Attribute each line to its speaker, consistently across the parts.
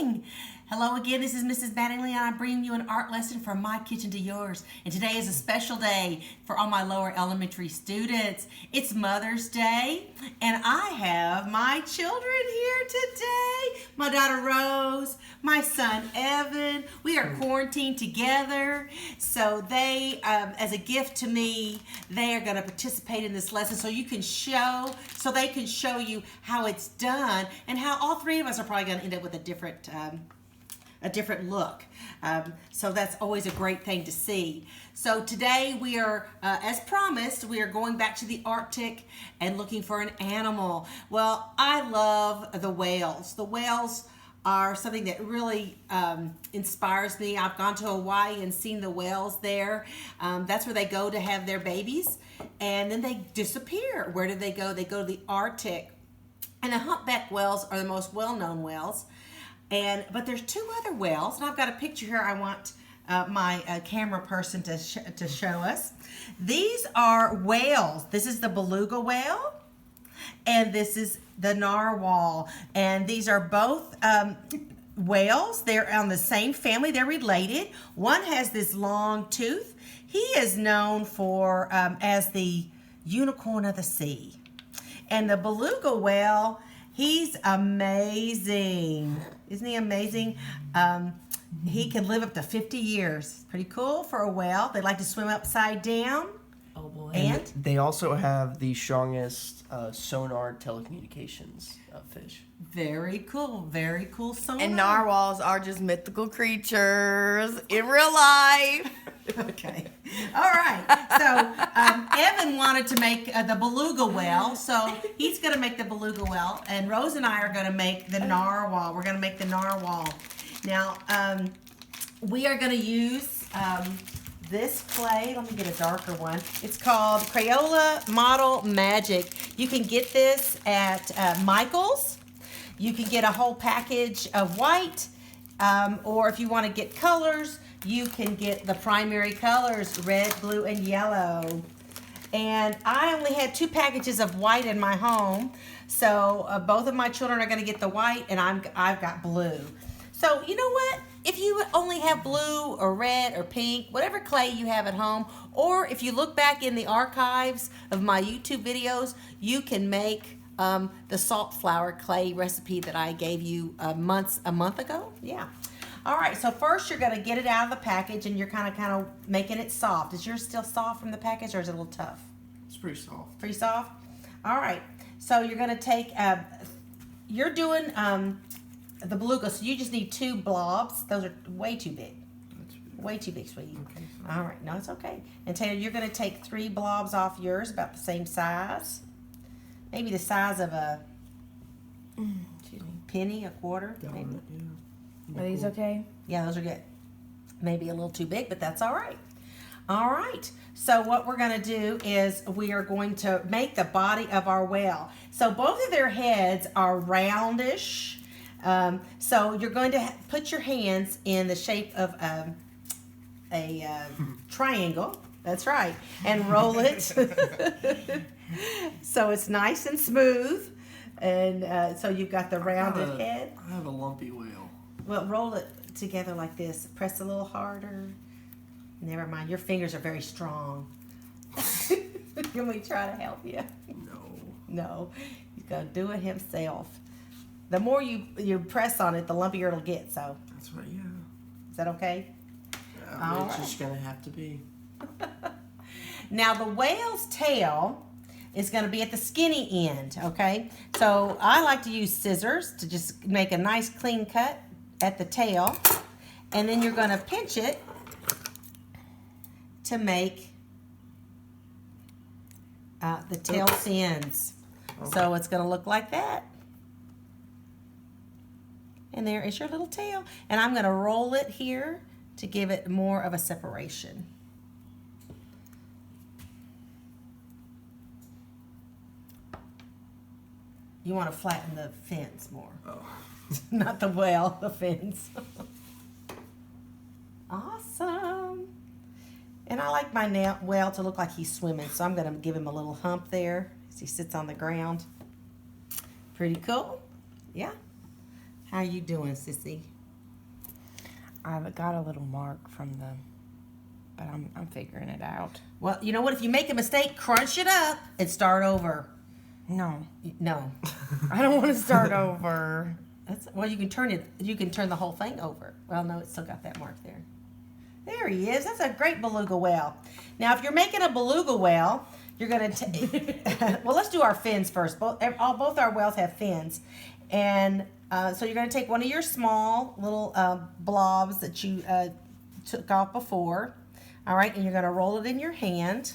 Speaker 1: morning. Hello again, this is Mrs. Mattingly, and I'm bringing you an art lesson from my kitchen to yours. And today is a special day for all my lower elementary students. It's Mother's Day, and I have my children here today. My daughter Rose, my son Evan. We are quarantined together, so they, as a gift to me, they are going to participate in this lesson so they can show you how it's done and how all three of us are probably going to end up with a different look. So that's always a great thing to see. So today we are, as promised, we are going back to the Arctic and looking for an animal. Well, I love the whales. The whales are something that really inspires me. I've gone to Hawaii and seen the whales there. That's where they go to have their babies, and then they disappear. Where do they go? They go to the Arctic. And the humpback whales are the most well-known whales. But there's two other whales, and I've got a picture here I want my camera person to show us. These are whales. This is the beluga whale, and this is the narwhal. And these are both whales. They're on the same family. They're related. One has this long tooth. He is known for as the unicorn of the sea. And the beluga whale, he's amazing. Isn't he amazing? He can live up to 50 years. Pretty cool for a whale. They like to swim upside down.
Speaker 2: Oh boy.
Speaker 1: And
Speaker 3: they also have the strongest sonar telecommunications fish.
Speaker 1: very cool sonar.
Speaker 2: And narwhals are just mythical creatures in real life.
Speaker 1: Okay. All right. So Evan wanted to make the beluga whale, so he's going to make the beluga whale, and Rose and I are going to make the narwhal. We're going to make the narwhal. Now, we are going to use this clay. Let me get a darker one. It's called Crayola Model Magic. You can get this at Michael's. You can get a whole package of white, or if you want to get colors, you can get the primary colors, red, blue, and yellow. And I only had 2 packages of white in my home, so both of my children are going to get the white, and I've got blue. So you know what? If you only have blue or red or pink, whatever clay you have at home, or if you look back in the archives of my YouTube videos, you can make the salt flour clay recipe that I gave you a month ago. Yeah. All right, so first you're going to get it out of the package, and you're kind of making it soft. Is yours still soft from the package, or is it a little tough?
Speaker 3: It's pretty soft.
Speaker 1: Pretty soft? All right, so you're going to take, you're doing the beluga, so you just need 2 blobs. Those are way too big. Way too big, sweetie.
Speaker 3: Okay.
Speaker 1: All right, no, it's okay. And Taylor, you're going to take 3 blobs off yours, about the same size. Maybe the size of a penny, a quarter, maybe.
Speaker 3: Yeah.
Speaker 2: Are these okay?
Speaker 1: Yeah, those are good. Maybe a little too big, but that's all right. All right. So what we're going to do is we are going to make the body of our whale. So both of their heads are roundish. So you're going to put your hands in the shape of a triangle. That's right. And roll it. So it's nice and smooth. And so you've got the rounded head.
Speaker 3: I have a lumpy whale.
Speaker 1: Well, roll it together like this. Press a little harder. Never mind. Your fingers are very strong. Can we try to help you? No. He's going to do it himself. The more you press on it, the lumpier it'll get. So
Speaker 3: That's right, yeah.
Speaker 1: is that okay?
Speaker 3: It's just going to have to be.
Speaker 1: Now, the whale's tail is going to be at the skinny end, okay? So I like to use scissors to just make a nice clean cut at the tail, and then you're going to pinch it to make the tail fins.
Speaker 3: Okay.
Speaker 1: So it's going to look like that. And there is your little tail. And I'm going to roll it here to give it more of a separation. You want to flatten the fins more.
Speaker 3: Oh.
Speaker 1: Not the whale, the fins. Awesome. And I like my whale to look like he's swimming, so I'm going to give him a little hump there as he sits on the ground. Pretty cool. Yeah. How you doing, sissy?
Speaker 2: I've got a little mark from but I'm figuring it out.
Speaker 1: Well, you know what? If you make a mistake, crunch it up and start over.
Speaker 2: No,
Speaker 1: No.
Speaker 2: I don't want to start over.
Speaker 1: Well, you can turn it. You can turn the whole thing over. Well, no, it's still got that mark there. There he is. That's a great beluga whale. Now, if you're making a beluga whale, you're gonna. Well, let's do our fins first. Both our whales have fins, and so you're gonna take one of your small little blobs that you took off before. All right, and you're gonna roll it in your hand.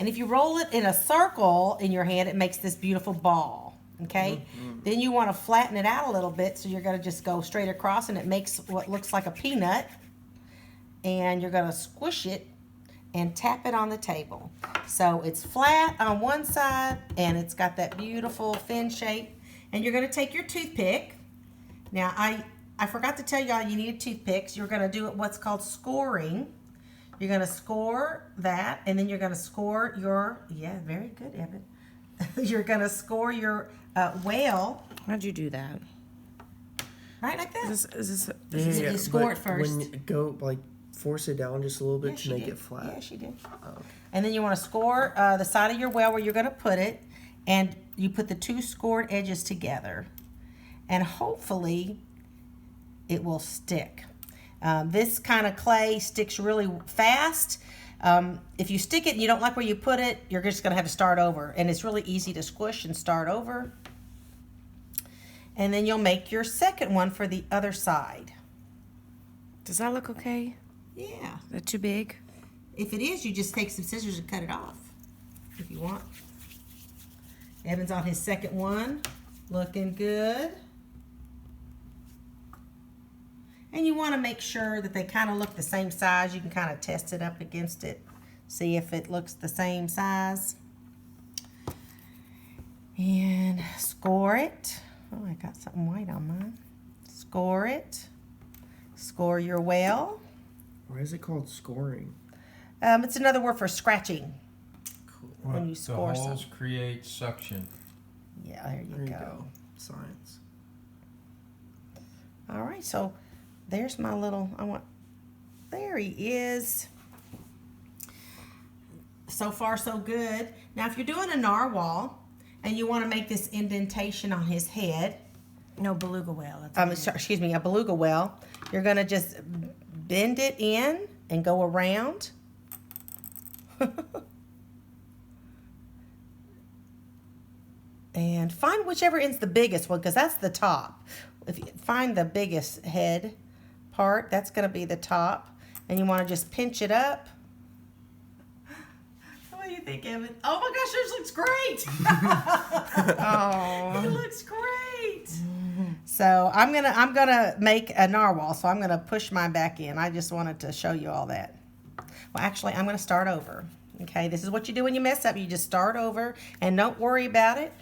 Speaker 1: And if you roll it in a circle in your hand, it makes this beautiful ball. Okay? Mm-hmm. Then you want to flatten it out a little bit, so you're going to just go straight across, and it makes what looks like a peanut. And you're going to squish it and tap it on the table. So it's flat on one side, and it's got that beautiful fin shape. And you're going to take your toothpick. Now, I forgot to tell y'all you need toothpicks. You're going to do what's called scoring. You're going to score that, and then you're going to score your, yeah, very good, Evan. You're going to score your whale.
Speaker 2: How'd you do that?
Speaker 1: Right like that.
Speaker 2: Is this
Speaker 1: You score it first.
Speaker 3: When you go, like, force it down just a little bit
Speaker 1: Yeah,
Speaker 3: to make it flat.
Speaker 1: Yeah, she did.
Speaker 3: Oh, okay.
Speaker 1: And then you want to score the side of your whale where you're going to put it, and you put the two scored edges together. And hopefully it will stick. This kind of clay sticks really fast. If you stick it and you don't like where you put it, you're just going to have to start over. And it's really easy to squish and start over. And then you'll make your second one for the other side.
Speaker 2: Does that look okay?
Speaker 1: Yeah.
Speaker 2: Is that too big?
Speaker 1: If it is, you just take some scissors and cut it off if you want. Evan's on his second one. Looking good. And you want to make sure that they kind of look the same size. You can kind of test it up against it. See if it looks the same size. And score it. Oh, I got something white on mine. Score it. Score your whale.
Speaker 3: Why is it called scoring?
Speaker 1: It's another word for scratching.
Speaker 3: Cool.
Speaker 1: When you score
Speaker 4: the holes
Speaker 1: something.
Speaker 4: create suction.
Speaker 1: Yeah, there you go.
Speaker 3: Science.
Speaker 1: All right, so there's my little, there he is. So far, so good. Now, if you're doing a narwhal and you want to make this indentation on his head,
Speaker 2: No, beluga whale.
Speaker 1: excuse me, a beluga whale, you're going to just bend it in and go around. And find whichever end's the biggest one, because that's the top. If you find the biggest head part, that's going to be the top. And you want to just pinch it up. What do you think, Evan? Oh my gosh, yours looks great.
Speaker 2: Oh.
Speaker 1: It looks great. So I'm gonna make a narwhal. So I'm gonna push mine back in. I just wanted to show you all that. Well, actually, I'm gonna start over. Okay, this is what you do when you mess up. You just start over and don't worry about it.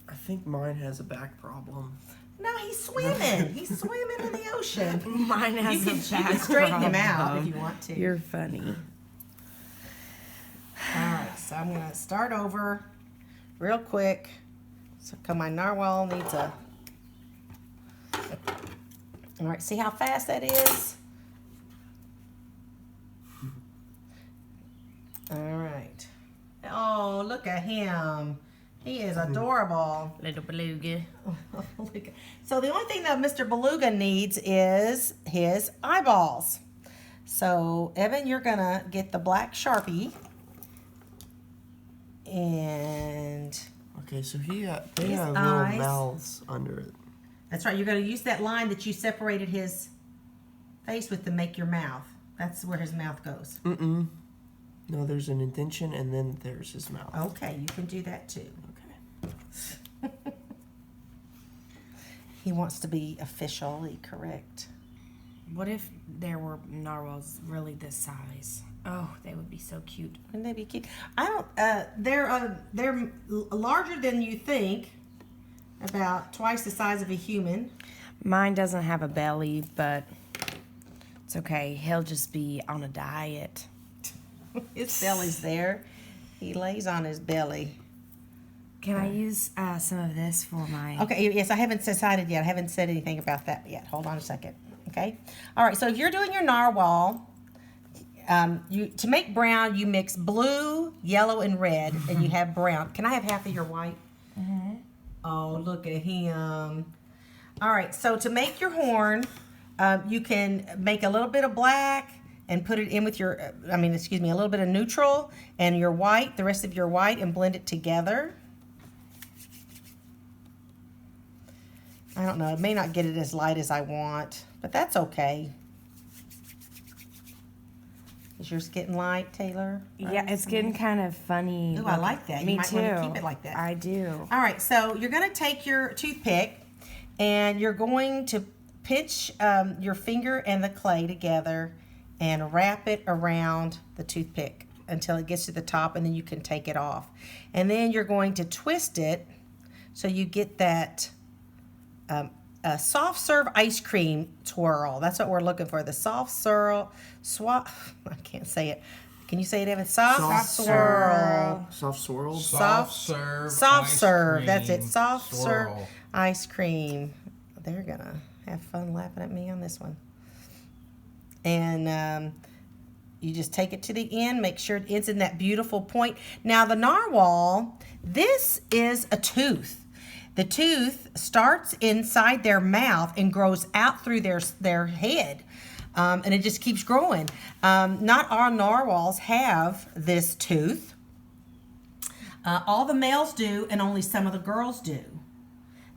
Speaker 3: I think mine has a back problem.
Speaker 1: No, he's swimming. He's swimming in the ocean.
Speaker 2: Mine has
Speaker 1: You can straighten him out if you want to.
Speaker 2: You're funny.
Speaker 1: All right, so I'm gonna start over real quick. So, cause my narwhal needs a. All right, see how fast that is? All right. Oh, look at him. He is adorable.
Speaker 2: Little beluga.
Speaker 1: So the only thing that Mr. Beluga needs is his eyeballs. So, Evan, you're going to get the black Sharpie. And
Speaker 3: Okay, so they
Speaker 1: His
Speaker 3: have
Speaker 1: eyes.
Speaker 3: little mouths under it.
Speaker 1: that's right. You're going to use that line that you separated his face with to make your mouth. That's where his mouth goes.
Speaker 3: Mm-mm. No, there's an indentation, and then there's his mouth.
Speaker 1: Okay, you can do that too.
Speaker 3: Okay.
Speaker 1: He wants to be officially correct.
Speaker 2: What if there were narwhals really this size? Oh, they would be so cute.
Speaker 1: Wouldn't they be cute? I don't. They're larger than you think. About twice the size of a human.
Speaker 2: Mine doesn't have a belly, but it's okay. He'll just be on a diet.
Speaker 1: His belly's there. He lays on his belly.
Speaker 2: Can I use some of this for my...
Speaker 1: Okay, yes, I haven't decided yet. I haven't said anything about that yet. Hold on a second. Okay. All right, so if you're doing your narwhal, to make brown, you mix blue, yellow, and red, and you have brown. Can I have half of your white?
Speaker 2: Mm-hmm.
Speaker 1: Oh, look at him. All right, so to make your horn, you can make a little bit of black and put it in with your, a little bit of neutral and your white, the rest of your white, and blend it together. I don't know, it may not get it as light as I want, but that's okay. Is yours getting light, Taylor?
Speaker 2: Yeah, it's getting kind of funny.
Speaker 1: Ooh, I like that.
Speaker 2: Me
Speaker 1: you might
Speaker 2: too.
Speaker 1: want to keep it like that.
Speaker 2: I do.
Speaker 1: All right, so you're going to take your toothpick and you're going to pinch your finger and the clay together and wrap it around the toothpick until it gets to the top, and then you can take it off. And then you're going to twist it so you get that soft serve ice cream twirl. That's what we're looking for. The soft serve, I can't say it. Can you say it, Evan? Soft swirl.
Speaker 3: Soft swirl.
Speaker 4: Soft serve.
Speaker 1: Soft
Speaker 4: ice
Speaker 1: serve.
Speaker 4: cream
Speaker 1: That's it. Soft serve
Speaker 4: swirl.
Speaker 1: ice cream. They're gonna have fun laughing at me on this one. And you just take it to the end. Make sure it ends in that beautiful point. Now the narwhal, this is a tooth. The tooth starts inside their mouth and grows out through their head. And it just keeps growing. Not all narwhals have this tooth. All the males do, and only some of the girls do.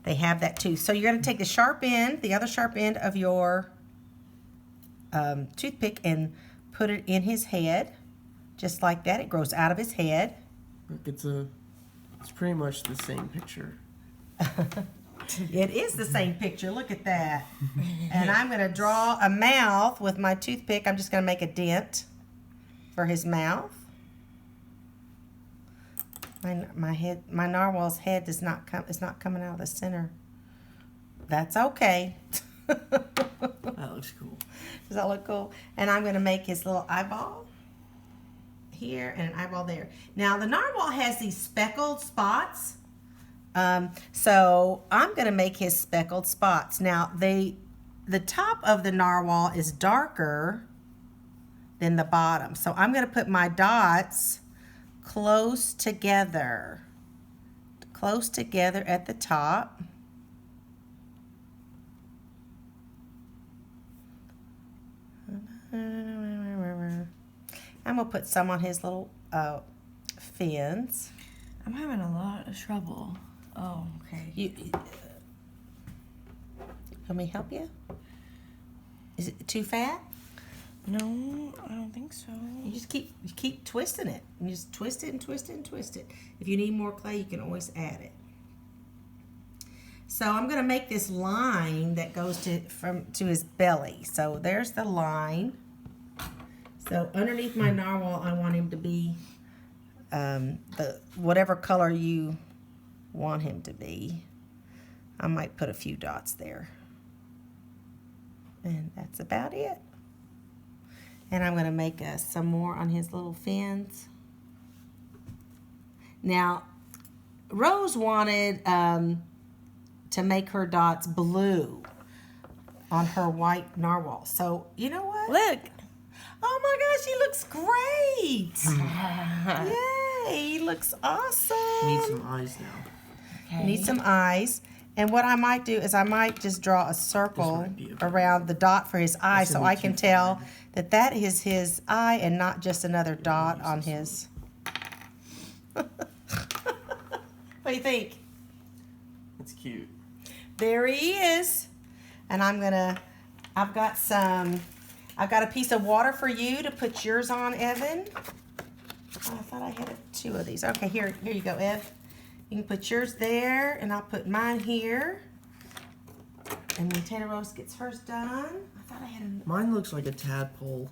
Speaker 1: They have that tooth. So you're going to take the sharp end, the other sharp end of your toothpick, and put it in his head, just like that. It grows out of his head.
Speaker 3: Look, it's pretty much the same picture.
Speaker 1: It is the same picture. Look at that. And I'm going to draw a mouth with my toothpick. I'm just going to make a dent for his mouth. My narwhal's head is not coming out of the center. That's okay.
Speaker 3: That looks cool.
Speaker 1: Does that look cool? And I'm going to make his little eyeball here and an eyeball there. Now the narwhal has these speckled spots. So I'm going to make his speckled spots. Now the top of the narwhal is darker than the bottom. So I'm going to put my dots close together at the top. I'm going to put some on his little fins.
Speaker 2: I'm having a lot of trouble. Oh, okay.
Speaker 1: Let me help you? Is it too fat?
Speaker 2: No, I don't think so.
Speaker 1: You just keep twisting it. You just twist it and twist it and twist it. If you need more clay, you can always add it. So I'm going to make this line that goes to his belly. So there's the line. So underneath my narwhal, I want him to be whatever color you want him to be. I might put a few dots there. And that's about it. And I'm going to make some more on his little fins. Now, Rose wanted to make her dots blue on her white narwhal. So, you know what?
Speaker 2: Look.
Speaker 1: Oh my gosh, he looks great. Yay, he looks awesome.
Speaker 3: Need some eyes now.
Speaker 2: Okay.
Speaker 1: Need some eyes. And what I might do is I might just draw a circle around the dot for his eye so I can tell that that is his eye and not just another dot on his. What do you think?
Speaker 3: It's cute.
Speaker 1: There he is. And I've got a piece of water for you to put yours on, Evan. Oh, I thought I had two of these. Okay, here you go, Ev. You can put yours there, and I'll put mine here. And when Taylor Rose gets hers done, I thought I had
Speaker 3: Mine looks like a tadpole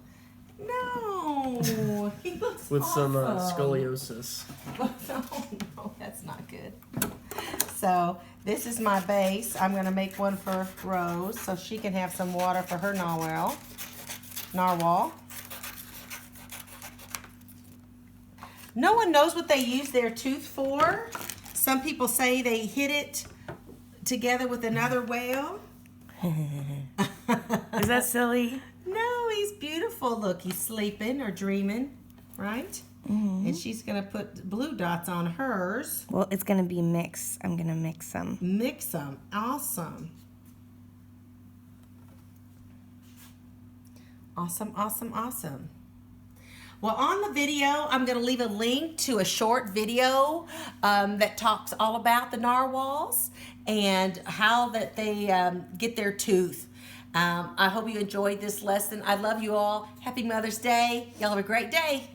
Speaker 1: No, he looks
Speaker 3: with some
Speaker 1: awesome.
Speaker 3: scoliosis.
Speaker 1: No, that's not good. So this is my base. I'm going to make one for Rose so she can have some water for her narwhal. No one knows what they use their tooth for, Some people say they hit it together with another whale.
Speaker 2: Is that silly?
Speaker 1: No, he's beautiful. Look, he's sleeping or dreaming, right? And she's going to put blue dots on hers.
Speaker 2: Well, it's going to be mixed. I'm going to mix them.
Speaker 1: Mix them. Awesome. Awesome, awesome, awesome. Well, on the video, I'm going to leave a link to a short video that talks all about the narwhals and how that they get their tooth. I hope you enjoyed this lesson. I love you all. Happy Mother's Day. Y'all have a great day.